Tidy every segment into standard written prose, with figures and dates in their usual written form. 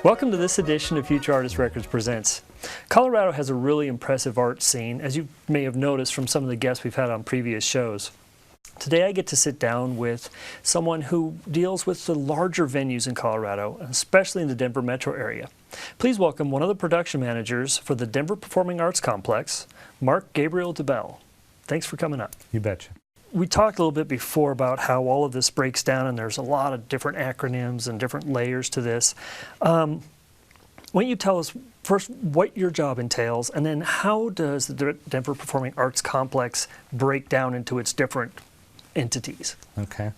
Welcome to this edition of Futurartist Records Presents. Colorado has a really impressive art scene, as you may have noticed from some of the guests we've had on previous shows. Today I get to sit down with someone who deals with the larger venues in Colorado, especially in the Denver metro area. Please welcome one of the production managers for the Denver Performing Arts Complex, Mark Gabriel DeBell. Thanks for coming up. You betcha. We talked a little bit before about how all of this breaks down, and there's a lot of different acronyms and different layers to this. Why don't you tell us first what your job entails, and then how does the Denver Performing Arts Complex break down into its different entities? Okay.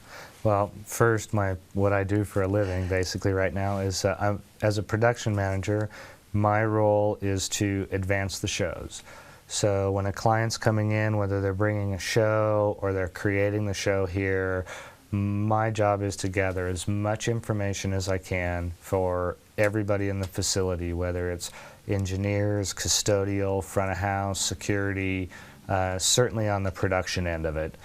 Well, first, what I do for a living basically right now is as a production manager, my role is to advance the shows. So when a client's coming in, whether they're bringing a show or they're creating the show here, my job is to gather as much information as I can for everybody in the facility, whether it's engineers, custodial, front of house, security, certainly on the production end of it.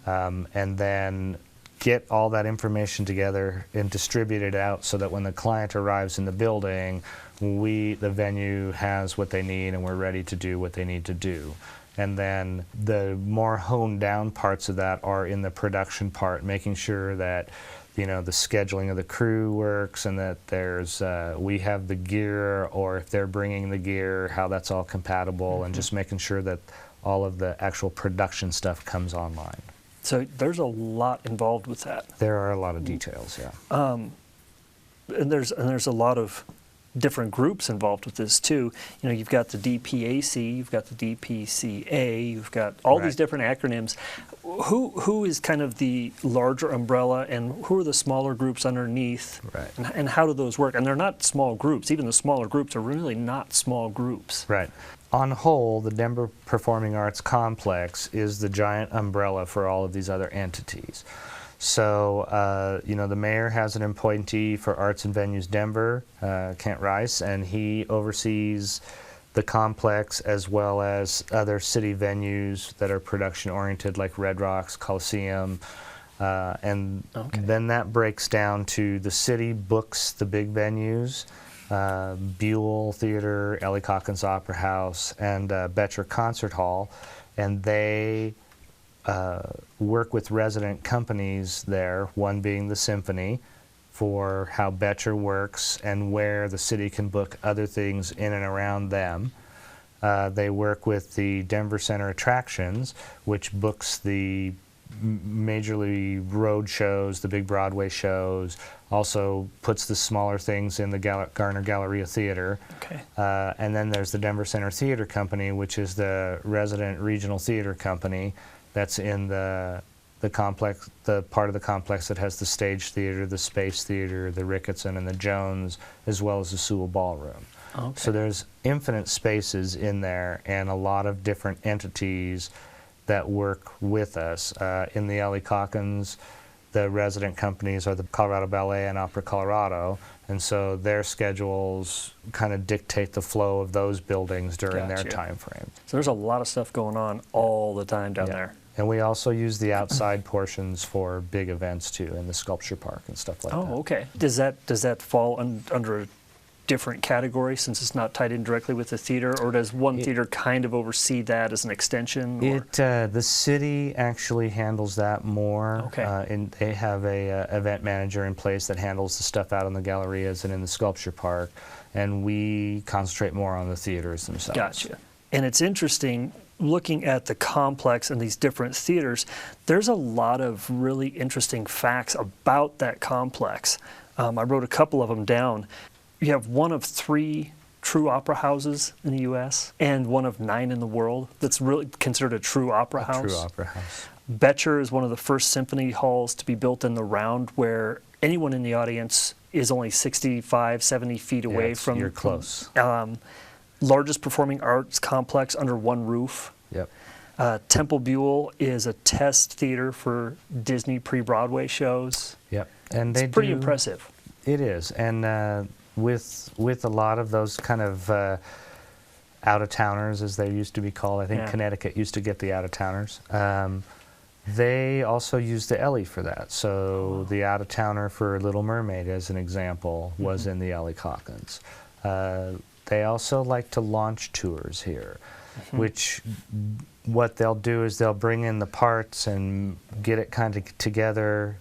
And then get all that information together and distribute it out so that when the client arrives in the building, the venue has what they need and we're ready to do what they need to do. And then the more honed down parts of that are in the production part, making sure that the scheduling of the crew works and that we have the gear, or if they're bringing the gear, how that's all compatible, and just making sure that all of the actual production stuff comes online. So there's a lot involved with that. There are a lot of details, yeah. And there's a lot of different groups involved with this too. You've got the DPAC, you've got the DPCA, you've got all these different acronyms. Who is kind of the larger umbrella, and who are the smaller groups underneath? Right. And how do those work? And they're not small groups. Even the smaller groups are really not small groups. Right. On whole, the Denver Performing Arts Complex is the giant umbrella for all of these other entities. So, the mayor has an appointee for Arts and Venues Denver, Kent Rice, and he oversees the complex as well as other city venues that are production-oriented, like Red Rocks, Coliseum, and then that breaks down to the city books the big venues, Buell Theater, Ellie Calkins Opera House, and Betcher Concert Hall, and they work with resident companies there, one being the Symphony, for how Betcher works and where the city can book other things in and around them. They work with the Denver Center Attractions, which books the majorly road shows, the big Broadway shows, also puts the smaller things in the Garner Galleria Theater. Okay. And then there's the Denver Center Theater Company, which is the resident regional theater company that's in the complex, the part of the complex that has the Stage Theater, the Space Theater, the Ricketson, and the Jones, as well as the Sewell Ballroom. Okay. So there's infinite spaces in there and a lot of different entities that work with us. In the Ellie Calkins, the resident companies are the Colorado Ballet and Opera Colorado, and so their schedules kind of dictate the flow of those buildings during their time frame. So there's a lot of stuff going on all the time down there. And we also use the outside portions for big events too, in the sculpture park and stuff like that. Oh, okay. Does that fall under a different category since it's not tied in directly with the theater, or does one theater kind of oversee that as an extension? The city actually handles that more. Okay. And they have a event manager in place that handles the stuff out in the gallerias and in the sculpture park, and we concentrate more on the theaters themselves. Gotcha. And it's interesting, looking at the complex and these different theaters, there's a lot of really interesting facts about that complex. I wrote a couple of them down. You have one of 3 true opera houses in the U.S. and one of 9 in the world that's really considered a true opera house. True opera house. Betcher is one of the first symphony halls to be built in the round, where anyone in the audience is only 65, 70 feet away from... You're close. Largest performing arts complex under one roof. Yep. Temple Buell is a test theater for Disney pre-Broadway shows. Yep. And it's pretty impressive. It is. And with a lot of those kind of out-of-towners, as they used to be called. I think Yeah. Connecticut used to get the out-of-towners. They also used the Ellie for that. So the out-of-towner for Little Mermaid, as an example, was in the Ellie Calkins. They also like to launch tours here, which what they'll do is they'll bring in the parts and get it kind of together,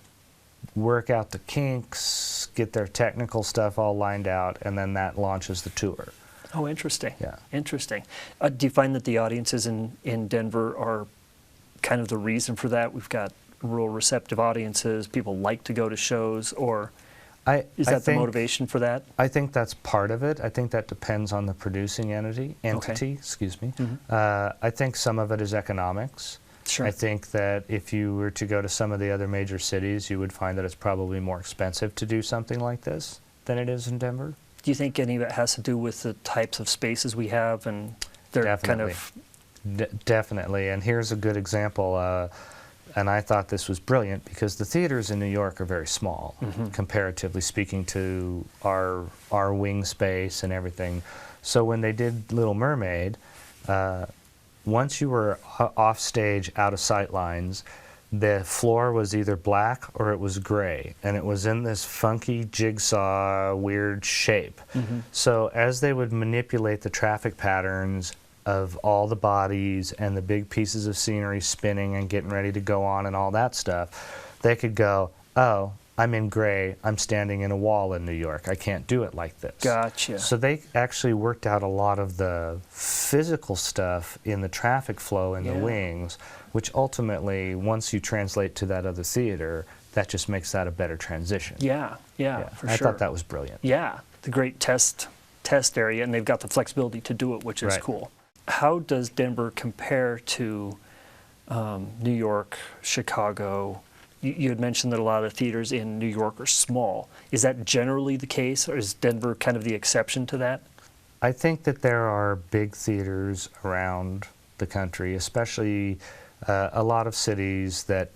work out the kinks, get their technical stuff all lined out, and then that launches the tour. Oh, interesting. Yeah. Interesting. Do you find that the audiences in Denver are kind of the reason for that? We've got real receptive audiences. People like to go to shows, or is that the motivation for that? I think that's part of it. I think that depends on the producing entity. Excuse me. I think some of it is economics. Sure. I think that if you were to go to some of the other major cities, you would find that it's probably more expensive to do something like this than it is in Denver. Do you think any of it has to do with the types of spaces we have, and they're Definitely. kind of... Definitely. And here's a good example. And I thought this was brilliant because the theaters in New York are very small, comparatively speaking to our wing space and everything. So when they did Little Mermaid, once you were off stage, out of sight lines, the floor was either black or it was gray, and it was in this funky jigsaw weird shape. So as they would manipulate the traffic patterns of all the bodies and the big pieces of scenery spinning and getting ready to go on and all that stuff, they could go, oh, I'm in gray, I'm standing in a wall in New York, I can't do it like this. Gotcha. So they actually worked out a lot of the physical stuff in the traffic flow in the wings, which ultimately, once you translate to that other theater, that just makes that a better transition. Yeah, for I sure. thought that was brilliant. Yeah, the great test area, and they've got the flexibility to do it, which is cool. How does Denver compare to New York, Chicago? You had mentioned that a lot of theaters in New York are small. Is that generally the case, or is Denver kind of the exception to that? I think that there are big theaters around the country, especially a lot of cities that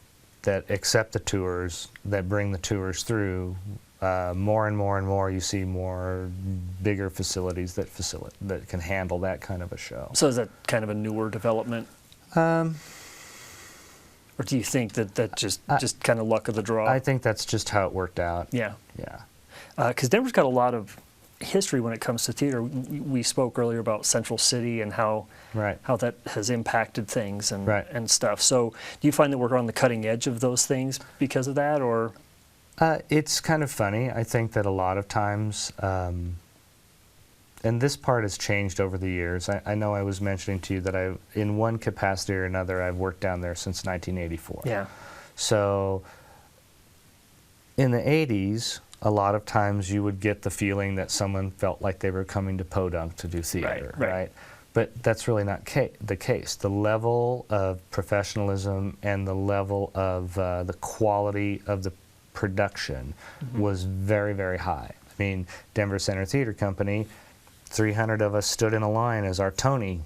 accept the tours, that bring the tours through. More and more and more, you see more bigger facilities that can handle that kind of a show. So is that kind of a newer development? Or do you think that just kind of luck of the draw? I think that's just how it worked out. Yeah. Yeah. Because Denver's got a lot of history when it comes to theater. We spoke earlier about Central City and how that has impacted things and stuff. So do you find that we're on the cutting edge of those things because of that, or? It's kind of funny. I think that a lot of times, and this part has changed over the years. I know I was mentioning to you that in one capacity or another, I've worked down there since 1984. Yeah. So in the 80s, a lot of times you would get the feeling that someone felt like they were coming to Podunk to do theater, right? But that's really not the case. The level of professionalism and the level of the quality of the production was very, very high. I mean, Denver Center Theater Company, 300 of us stood in a line as our Tony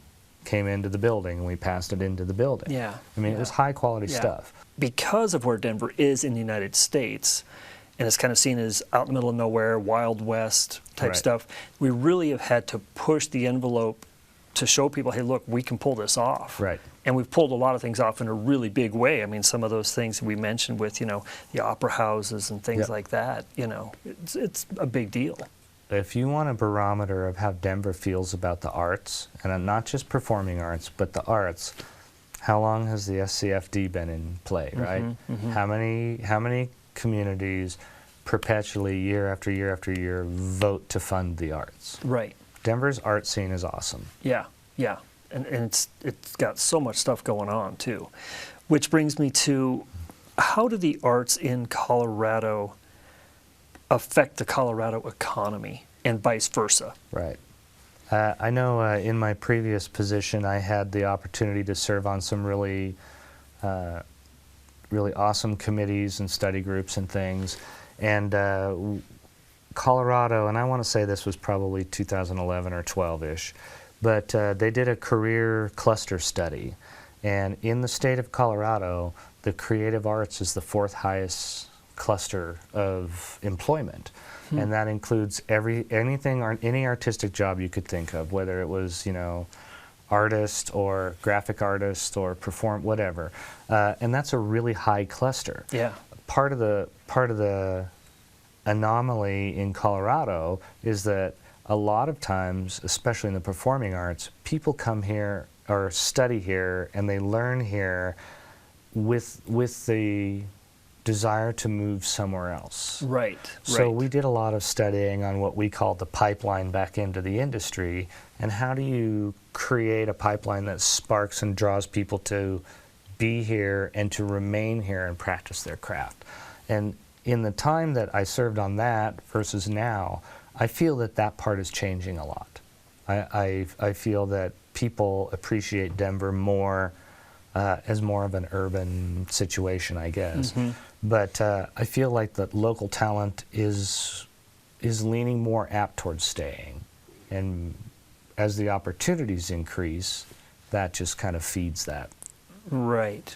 came into the building, and we passed it into the building. Yeah. I mean, it was high quality stuff. Because of where Denver is in the United States, and it's kind of seen as out in the middle of nowhere, Wild West type stuff, we really have had to push the envelope to show people, hey, look, we can pull this off. Right. And we've pulled a lot of things off in a really big way. I mean, some of those things we mentioned with, the opera houses and things like that, it's a big deal. If you want a barometer of how Denver feels about the arts, and not just performing arts, but the arts, how long has the SCFD been in play, right? How many communities perpetually, year after year after year, vote to fund the arts? Right. Denver's art scene is awesome. Yeah. And it's got so much stuff going on, too. Which brings me to, how do the arts in Colorado affect the Colorado economy and vice versa? Right. I know in my previous position I had the opportunity to serve on some really awesome committees and study groups and things. And Colorado, and I want to say this was probably 2011 or 12-ish, but they did a career cluster study. And in the state of Colorado, the creative arts is the fourth cluster of employment. And that includes any artistic job you could think of, whether it was, artist or graphic artist or whatever. And that's a really high cluster. Yeah. Part of the anomaly in Colorado is that a lot of times, especially in the performing arts, people come here or study here and they learn here with the desire to move somewhere else. Right. So we did a lot of studying on what we called the pipeline back into the industry, and how do you create a pipeline that sparks and draws people to be here and to remain here and practice their craft. And in the time that I served on that versus now, I feel that part is changing a lot. I feel that people appreciate Denver more as more of an urban situation, I guess. But I feel like that local talent is leaning more apt towards staying. And as the opportunities increase, that just kind of feeds that. Right.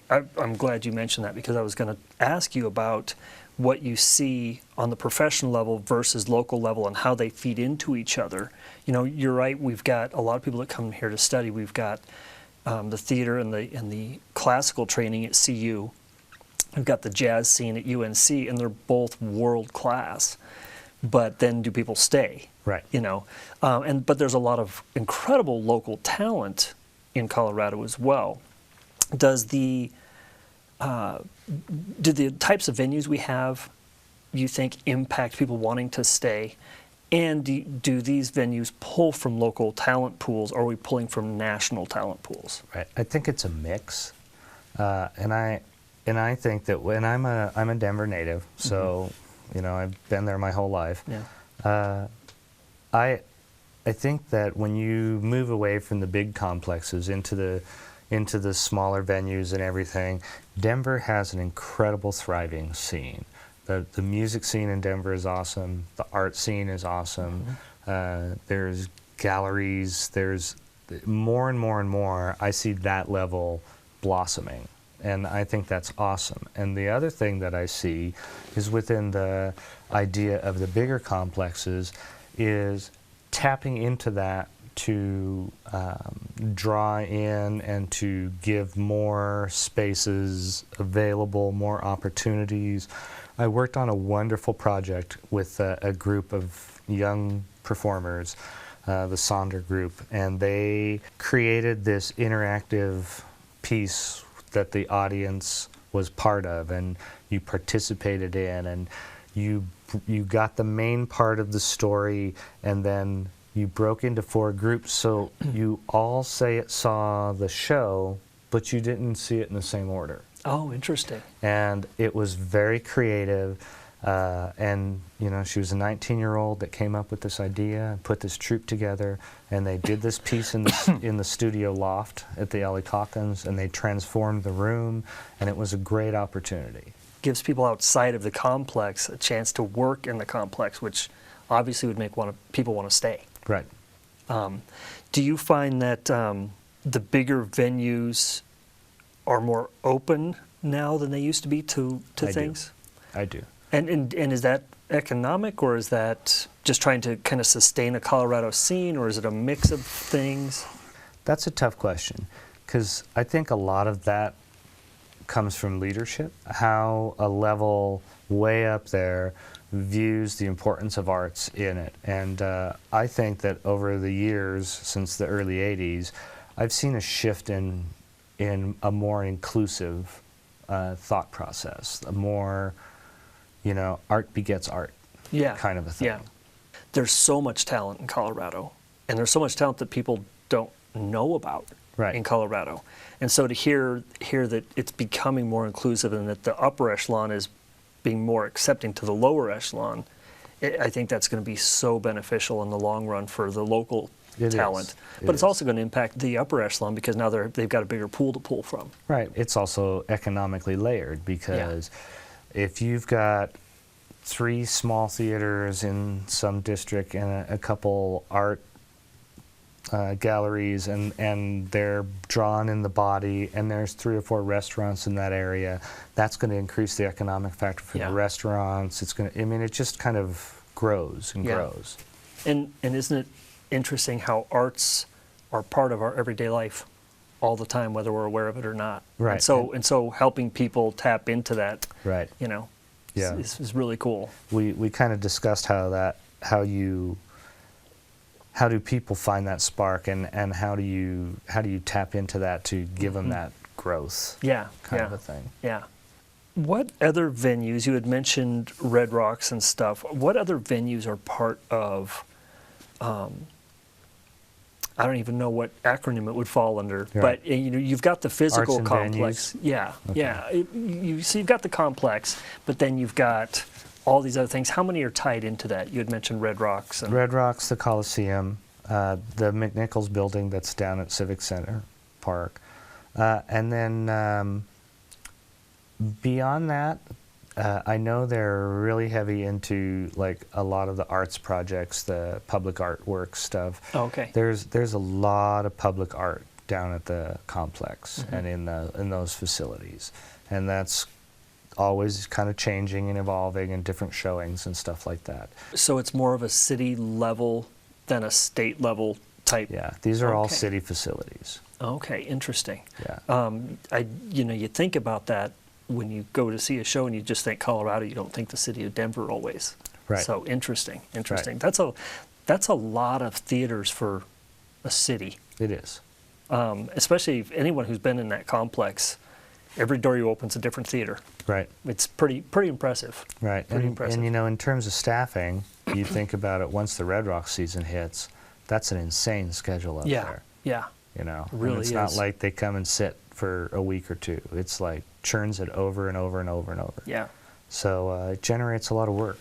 I'm glad you mentioned that, because I was going to ask you about what you see on the professional level versus local level and how they feed into each other. You're right, we've got a lot of people that come here to study. We've got the theater and the classical training at CU. We've got the jazz scene at UNC, and they're both world class. But then do people stay? Right. But there's a lot of incredible local talent in Colorado as well. Do the types of venues we have, you think, impact people wanting to stay? And do these venues pull from local talent pools, or are we pulling from national talent pools? Right. I think it's a mix, and I think that when I'm a Denver native, so I've been there my whole life. Yeah. I think that when you move away from the big complexes into the smaller venues and everything, Denver has an incredible thriving scene. The music scene in Denver is awesome. The art scene is awesome. There's galleries. There's more and more and more. I see that level blossoming, and I think that's awesome. And the other thing that I see is within the idea of the bigger complexes is tapping into that to draw in and to give more spaces available, more opportunities. I worked on a wonderful project with a group of young performers, the Sonder Group, and they created this interactive piece that the audience was part of, and you participated in, and you got the main part of the story, and then you broke into 4 groups, so you all saw the show, but you didn't see it in the same order. Oh, interesting. And it was very creative, and she was a 19-year-old that came up with this idea and put this troupe together, and they did this piece in the studio loft at the Ellie Calkins, and they transformed the room, and it was a great opportunity. Gives people outside of the complex a chance to work in the complex, which obviously would make people want to stay. Right. Do you find that the bigger venues are more open now than they used to be to things? I do. And is that economic, or is that just trying to kind of sustain a Colorado scene, or is it a mix of things? That's a tough question, because I think a lot of that comes from leadership, how a level way up there views the importance of arts in it. And I think that over the years, since the early 80s, I've seen a shift in a more inclusive thought process, a more, art begets art kind of a thing. Yeah. There's so much talent in Colorado, and there's so much talent that people don't know about in Colorado. And so to hear that it's becoming more inclusive and that the upper echelon is being more accepting to the lower echelon, I think that's going to be so beneficial in the long run for the local talent. But it's also going to impact the upper echelon, because now they've got a bigger pool to pull from. Right. It's also economically layered, because if you've got 3 small theaters in some district and a couple art galleries, and they're drawn in the body, and there's 3 or 4 restaurants in that area. That's going to increase the economic factor for the restaurants. It's going to, I mean, it just kind of grows and grows. And isn't it interesting how arts are part of our everyday life all the time, whether we're aware of it or not? Right. And so helping people tap into that, right, you know, yeah, is really cool. We kind of discussed how do people find that spark, and how do you tap into that to give them that growth? Kind of a thing. Yeah. What other venues, you had mentioned Red Rocks and stuff, what other venues are part of, I don't even know what acronym it would fall under, but you know, you've got the physical complex. Venues? Yeah, Okay. yeah. So you've got the complex, but then you've got all these other things. How many are tied into that? You had mentioned Red Rocks. Red Rocks, the Coliseum, the McNichols building that's down at Civic Center Park. And then beyond that, I know they're really heavy into like a lot of the arts projects, the public artwork stuff. Oh, okay. There's a lot of public art down at the complex and in those facilities, and that's always kind of changing and evolving, and different showings and stuff like that. So it's more of a city level than a state level type. Yeah, these are all city facilities. Okay, interesting. Yeah. You think about that when you go to see a show and you just think Colorado, you don't think the city of Denver always. Right. So interesting. Right. That's a lot of theaters for a city. It is. Especially if anyone who's been in that complex, every door you open's a different theater. Right. It's pretty impressive. Right. Pretty impressive. And you know, in terms of staffing, you think about it, once the Red Rock season hits, that's an insane schedule up there. Yeah. You know, It really it's not like they come and sit for a week or two. It's like churns it over and over and over and over. Yeah. So it generates a lot of work.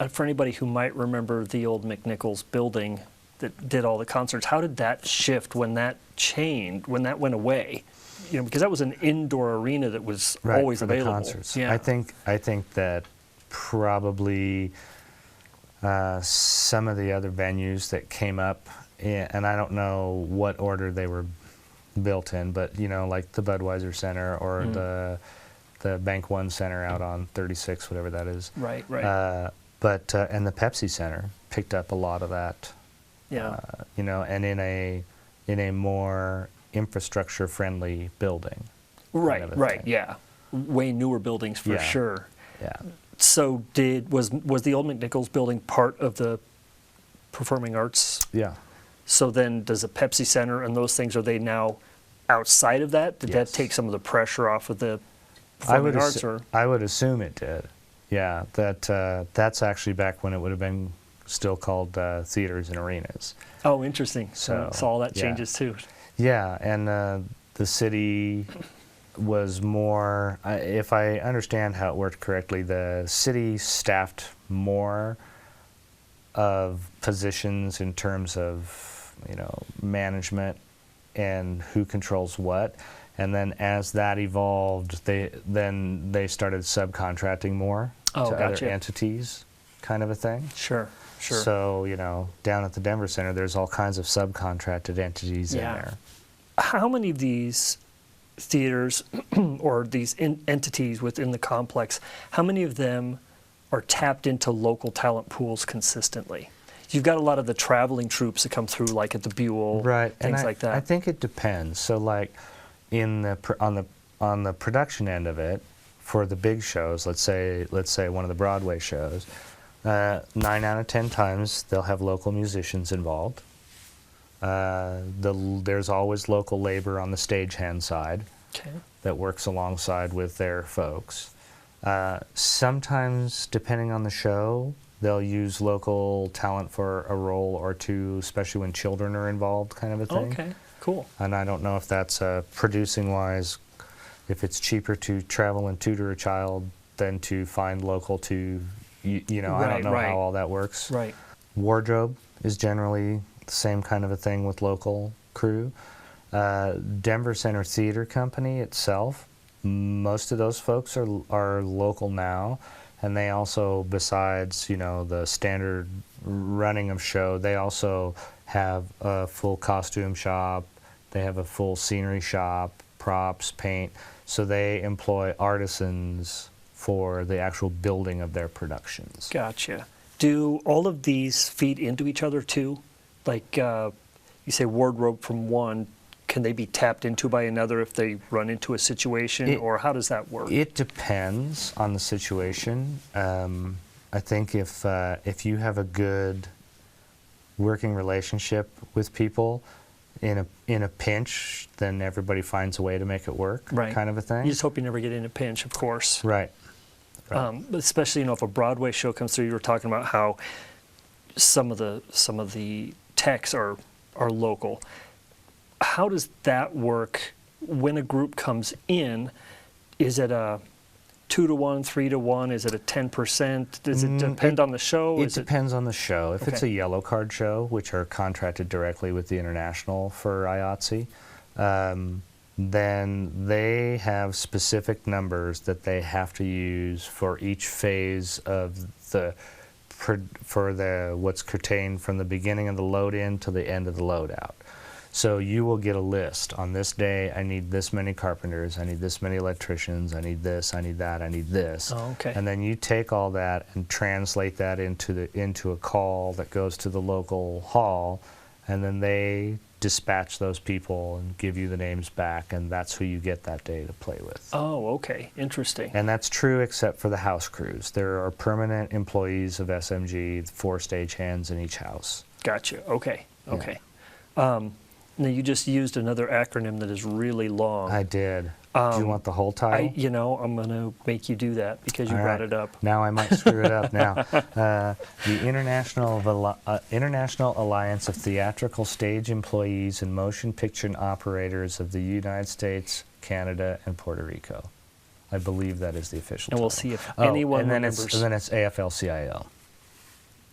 For anybody who might remember the old McNichols building that did all the concerts, how did that shift when that changed, when that went away? You know, because that was an indoor arena that was always for available. The concerts. Yeah. I think that probably some of the other venues that came up, and I don't know what order they were built in, but you know, like the Budweiser Center or the Bank One Center out on 36, whatever that is. Right. And the Pepsi Center picked up a lot of that. Yeah. You know, and in a more infrastructure-friendly building. Right. Yeah. Way newer buildings for sure. Yeah. So was the old McNichols building part of the performing arts? Yeah. So then does the Pepsi Center and those things, are they now outside of that? Did that take some of the pressure off of the performing arts? I would assume it did. Yeah, that's actually back when it would have been still called theaters and arenas. Oh, interesting. So all that changes too. Yeah, and the city was more, if I understand how it worked correctly, the city staffed more of positions in terms of, you know, management and who controls what. And then as that evolved, they started subcontracting more to other entities, kind of a thing. Sure. So, you know, down at the Denver Center, there's all kinds of subcontracted entities in there. How many of these theaters or these entities within the complex, how many of them are tapped into local talent pools consistently? You've got a lot of the traveling troops that come through, like at the Buell, things like that. I think it depends. So, like on the production end of it, for the big shows, let's say one of the Broadway shows, 9 out of 10 times they'll have local musicians involved. There's always local labor on the stagehand side that works alongside with their folks. Sometimes, depending on the show, they'll use local talent for a role or two, especially when children are involved, kind of a thing. Okay, cool. And I don't know if that's producing-wise, if it's cheaper to travel and tutor a child than to find local to, you know, I don't know how all that works. Right. Wardrobe is generally the same kind of a thing with local crew. Denver Center Theater Company itself, most of those folks are local now. And they also, besides, you know, the standard running of show, they also have a full costume shop, they have a full scenery shop, props, paint. So they employ artisans for the actual building of their productions. Gotcha. Do all of these feed into each other too? Like you say wardrobe from one, can they be tapped into by another if they run into a situation, or how does that work? It depends on the situation. I think if you have a good working relationship with people, in a pinch, then everybody finds a way to make it work, right. kind of a thing. You just hope you never get in a pinch, of course. Right. But especially, if a Broadway show comes through, you were talking about how some of the techs are local. How does that work when a group comes in? Is it a 2-to-1, 3-to-1? Is it a 10%? Does it depend on the show? It depends on the show. If it's Okay. a yellow card show, which are contracted directly with the International for IATSE, then they have specific numbers that they have to use for each phase of what's contained from the beginning of the load in to the end of the load out. So you will get a list. On this day, I need this many carpenters, I need this many electricians, I need this, I need that, I need this. Oh, okay. And then you take all that and translate that into a call that goes to the local hall, and then they dispatch those people and give you the names back, and that's who you get that day to play with. Oh, okay. Interesting. And that's true except for the house crews. There are permanent employees of SMG, 4 stagehands in each house. Gotcha. Okay. Okay. Now you just used another acronym that is really long. I did. Do you want the whole title? I'm going to make you do that because you brought it up. Now I might screw it up now. The International Alliance of Theatrical Stage Employees and Motion Picture Operators of the United States, Canada, and Puerto Rico. I believe that is the official And we'll title. see if anyone and then remembers. And then it's AFL-CIO.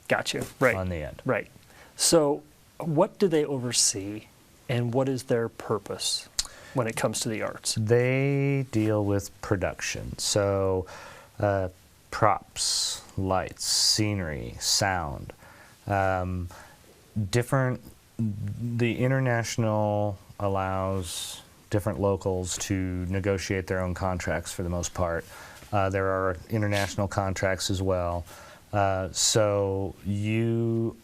Gotcha. Right. On the end. Right. So what do they oversee, and what is their purpose when it comes to the arts? They deal with production, so props, lights, scenery, sound. The International allows different locals to negotiate their own contracts for the most part. There are international contracts as well. So you,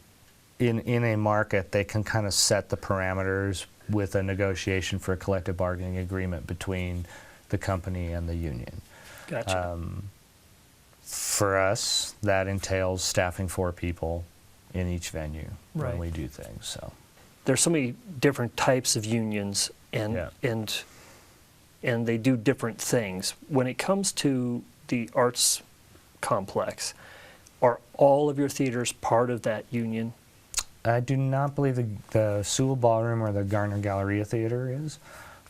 in a market, they can kind of set the parameters with a negotiation for a collective bargaining agreement between the company and the union. Gotcha. For us, that entails staffing 4 people in each venue Right. when we do things. So There's so many different types of unions, and they do different things. When it comes to the arts complex, are all of your theaters part of that union? I do not believe the Sewell Ballroom or the Garner Galleria Theater is.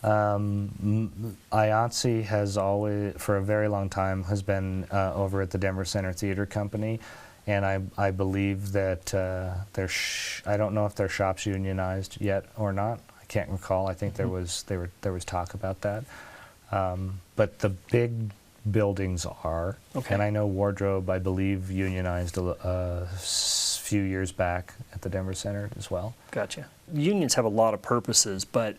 IATSE has always, for a very long time, has been over at the Denver Center Theater Company, and I believe that I don't know if their shop's unionized yet or not. I can't recall. I think there was talk about that. But the big buildings are, Okay. and I know Wardrobe, I believe, unionized a few years back at the Denver Center as well. Gotcha. Unions have a lot of purposes, but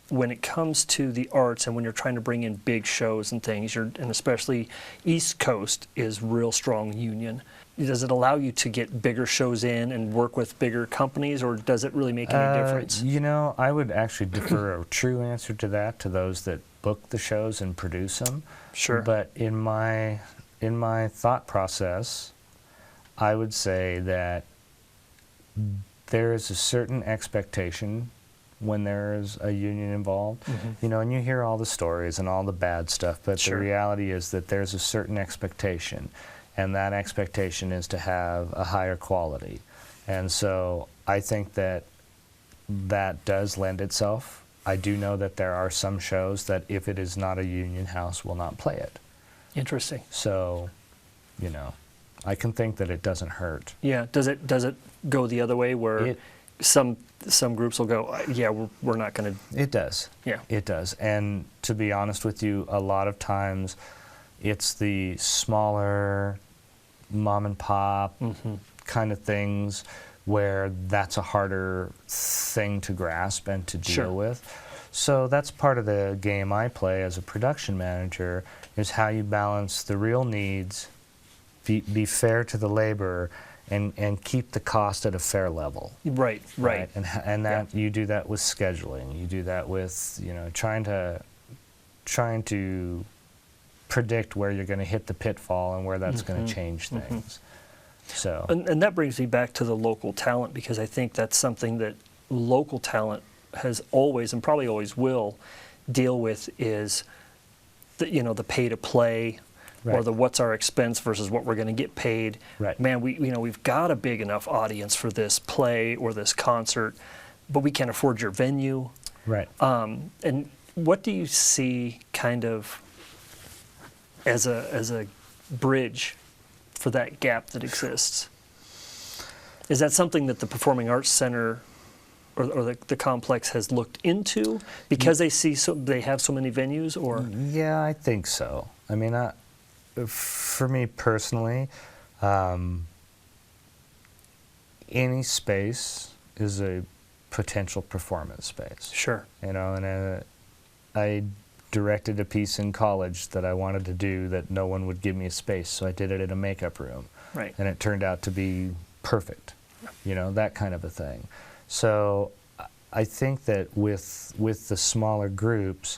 when it comes to the arts and when you're trying to bring in big shows and things, and especially East Coast is real strong union. Does it allow you to get bigger shows in and work with bigger companies, or does it really make any difference? I would actually defer a true answer to that to those that book the shows and produce them. Sure. But in my thought process, I would say that there is a certain expectation when there is a union involved. And you hear all the stories and all the bad stuff, but Sure. the reality is that there's a certain expectation, and that expectation is to have a higher quality. And so I think that does lend itself. I do know that there are some shows that if it is not a union house will not play it. Interesting. So, I can think that it doesn't hurt. Yeah. Does it go the other way where some groups will go, yeah, we're not going to. It does. Yeah. It does. And to be honest with you, a lot of times it's the smaller mom and pop kind of things where that's a harder thing to grasp and to deal Sure. with. So that's part of the game I play as a production manager, is how you balance the real needs, be fair to the labor, and keep the cost at a fair level. Right. And that you do that with scheduling. You do that with, you know, trying to predict where you're going to hit the pitfall and where that's going to change things. So And that brings me back to the local talent, because I think that's something that local talent has always, and probably always will, deal with, is the pay to play, or Right. the what's our expense versus what we're going to get paid. Right. Man, we've got a big enough audience for this play or this concert, but we can't afford your venue. right. And what do you see kind of as a bridge for that gap that exists? Is that something that the Performing Arts Center or the complex has looked into because they have so many venues, or? Yeah, I think so. I mean, for me personally, any space is a potential performance space. Sure. You know, and I directed a piece in college that I wanted to do that no one would give me a space, so I did it in a makeup room. Right. And it turned out to be perfect, you know, that kind of a thing. So I think that with the smaller groups,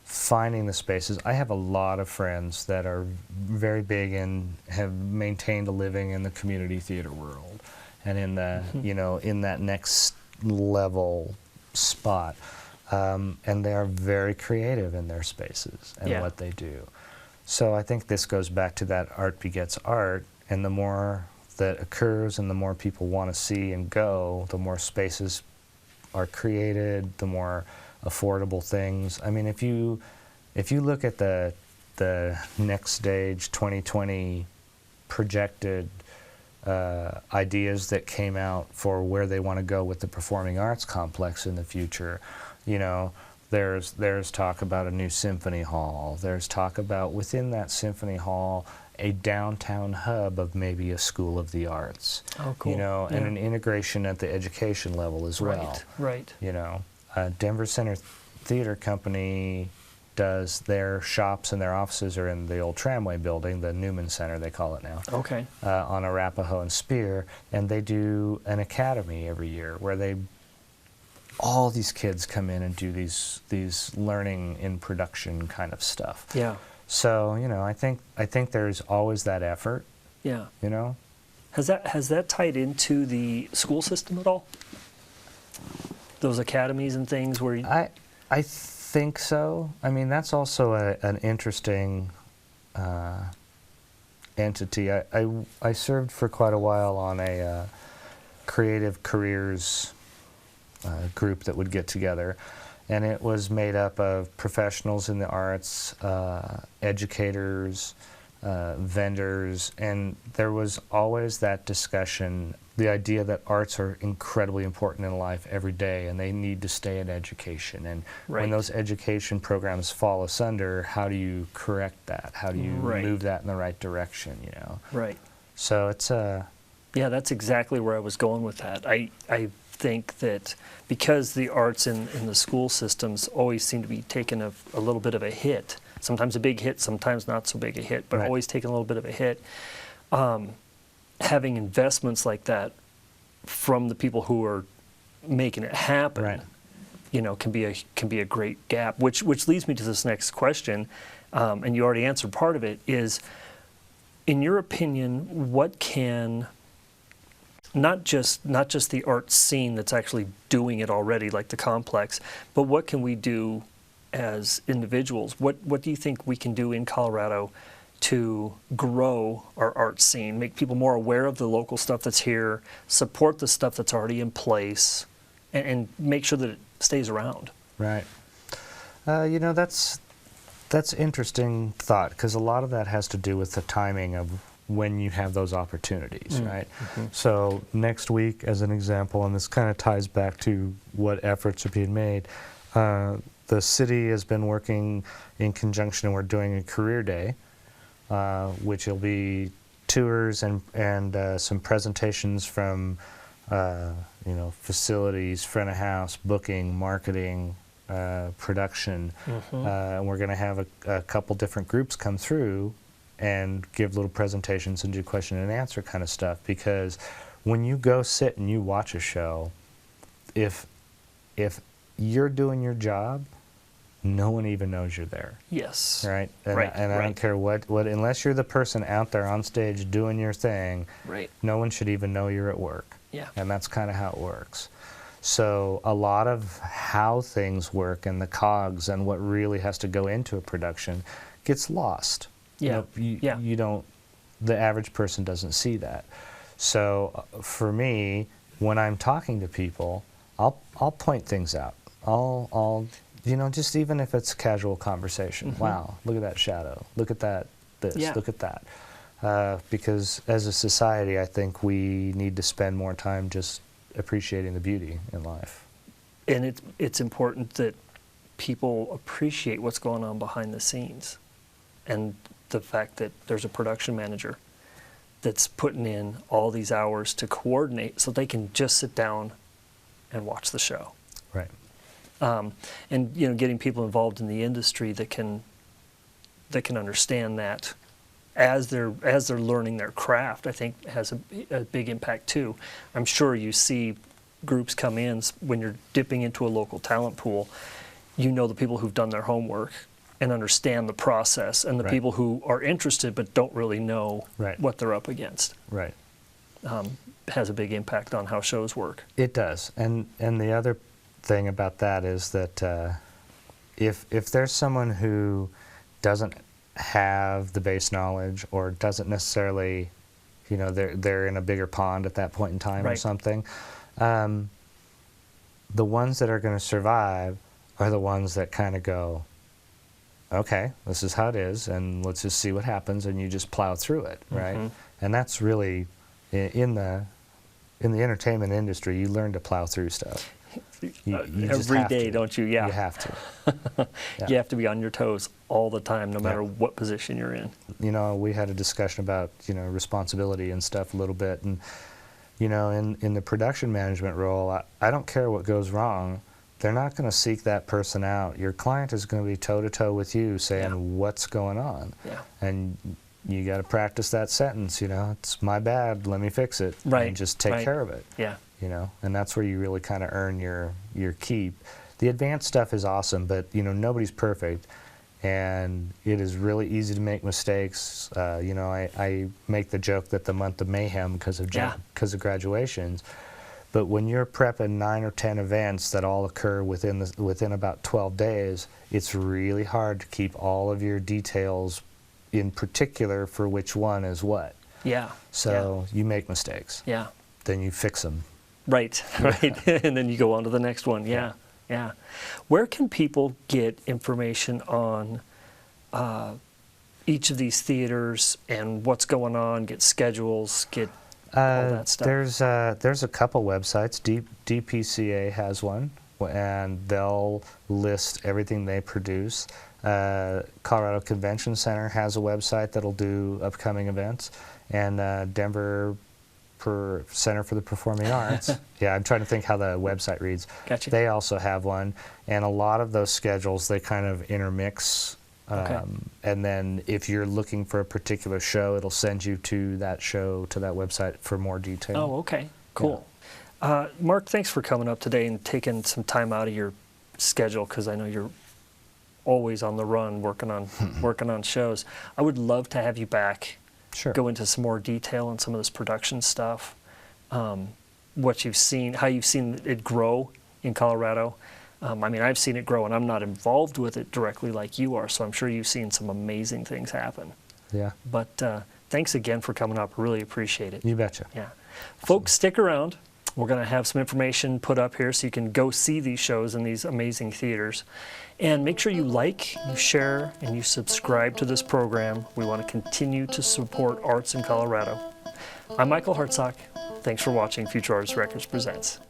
finding the spaces, I have a lot of friends that are very big and have maintained a living in the community theater world and in the, you know, in that next level spot. And they are very creative in their spaces and Yeah. what they do. So I think this goes back to that art begets art, and the more that occurs and the more people want to see and go, the more spaces are created, the more affordable things. I mean, if you look at the Next Stage 2020 projected ideas that came out for where they want to go with the performing arts complex in the future, you know, there's talk about a new symphony hall. There's talk about within that symphony hall a downtown hub of maybe a school of the arts. Oh, cool. You know, and Yeah. an integration at the education level as well. Right. You know, Denver Center Theater Company does their shops and their offices are in the old tramway building, the Newman Center they call it now. Okay. On Arapahoe and Spear, and they do an academy every year where all these kids come in and do these learning in production kind of stuff. Yeah. So, you know, I think there's always that effort, Yeah. you know. Has that tied into the school system at all? Those academies and things where I think so. I mean, that's also an interesting entity. I served for quite a while on a creative careers group that would get together, and it was made up of professionals in the arts, educators, vendors, and there was always that discussion, the idea that arts are incredibly important in life every day and they need to stay in education. And when Right. those education programs fall asunder, how do you correct that? How do you Right. move that in the right direction, you know? Right. So it's Yeah, that's exactly where I was going with that. I think that because the arts in the school systems always seem to be taking a little bit of a hit, sometimes a big hit, sometimes not so big a hit, but Right. always taking a little bit of a hit, having investments like that from the people who are making it happen, Right. you know, can be a great gap. Which leads me to this next question, and you already answered part of it. Is, in your opinion, what can not just the art scene that's actually doing it already, like the complex, but what can we do as individuals? What do you think we can do in Colorado to grow our art scene, make people more aware of the local stuff that's here, support the stuff that's already in place, and make sure that it stays around? right. You know, that's interesting thought, because a lot of that has to do with the timing of when you have those opportunities, right? So next week, as an example, and this kind of ties back to what efforts are being made, the city has been working in conjunction, and we're doing a career day, which will be tours and some presentations from facilities, front of house, booking, marketing, production. And we're going to have a couple different groups come through and give little presentations and do question and answer kind of stuff. Because when you go sit and you watch a show, if you're doing your job, no one even knows you're there. Yes. Right? And, right. I don't care what, unless you're the person out there on stage doing your thing, right. no one should even know you're at work. Yeah. And that's kind of how it works. So a lot of how things work and the cogs and what really has to go into a production gets lost. Yeah. You don't, the average person doesn't see that. So for me, when I'm talking to people, I'll point things out. I'll just even if it's casual conversation. Wow, look at that shadow. Look at that, look at that. Because as a society, I think we need to spend more time just appreciating the beauty in life. And it's important that people appreciate what's going on behind the scenes. And the fact that there's a production manager that's putting in all these hours to coordinate so they can just sit down and watch the show. Right. And getting people involved in the industry that can understand that as they're learning their craft, I think has a big impact too. I'm sure you see groups come in when you're dipping into a local talent pool. The people who've done their homework and understand the process, and the right. people who are interested but don't really know right. what they're up against. Right. Has a big impact on how shows work. It does. And the other thing about that is that if there's someone who doesn't have the base knowledge or doesn't necessarily, they're in a bigger pond at that point in time right. or something, the ones that are going to survive are the ones that kind of go, okay, this is how it is, and let's just see what happens, and you just plow through it, right? And that's really, in the entertainment industry, you learn to plow through stuff. You every day, don't you? Yeah. You have to. Yeah. You have to be on your toes all the time, no matter what position you're in. We had a discussion about, responsibility and stuff a little bit, and, in the production management role, I don't care what goes wrong. They're not going to seek that person out. Your client is going to be toe-to-toe with you saying, what's going on? Yeah. And you got to practice that sentence, it's my bad, let me fix it. Right. And just take care of it. Yeah. And that's where you really kind of earn your keep. The advanced stuff is awesome, but, nobody's perfect. And it is really easy to make mistakes. I make the joke that the month of mayhem because of graduations. But when you're prepping 9 or 10 events that all occur within about 12 days, it's really hard to keep all of your details in particular for which one is what. Yeah. So you make mistakes. Yeah. Then you fix them. Right, right. And then you go on to the next one. Yeah, yeah. Where can people get information on each of these theaters and what's going on, get schedules, get all that stuff? There's a couple websites. DPCA has one, and they'll list everything they produce. Colorado Convention Center has a website that'll do upcoming events, and Denver Center for the Performing Arts. Yeah, I'm trying to think how the website reads. Gotcha. They also have one, and a lot of those schedules, they kind of intermix. Okay. And then if you're looking for a particular show, it'll send you to that show, to that website for more detail. Oh, okay. Cool. Yeah. Mark, thanks for coming up today and taking some time out of your schedule, because I know you're always on the run working on shows. I would love to have you back. Sure. Go into some more detail on some of this production stuff, what you've seen, how you've seen it grow in Colorado. I've seen it grow, and I'm not involved with it directly like you are, so I'm sure you've seen some amazing things happen. Yeah. But thanks again for coming up. Really appreciate it. You betcha. Yeah. Folks, stick around. We're going to have some information put up here so you can go see these shows in these amazing theaters. And make sure you like, you share, and you subscribe to this program. We want to continue to support arts in Colorado. I'm Michael Hartsock. Thanks for watching Futurartist Records Presents.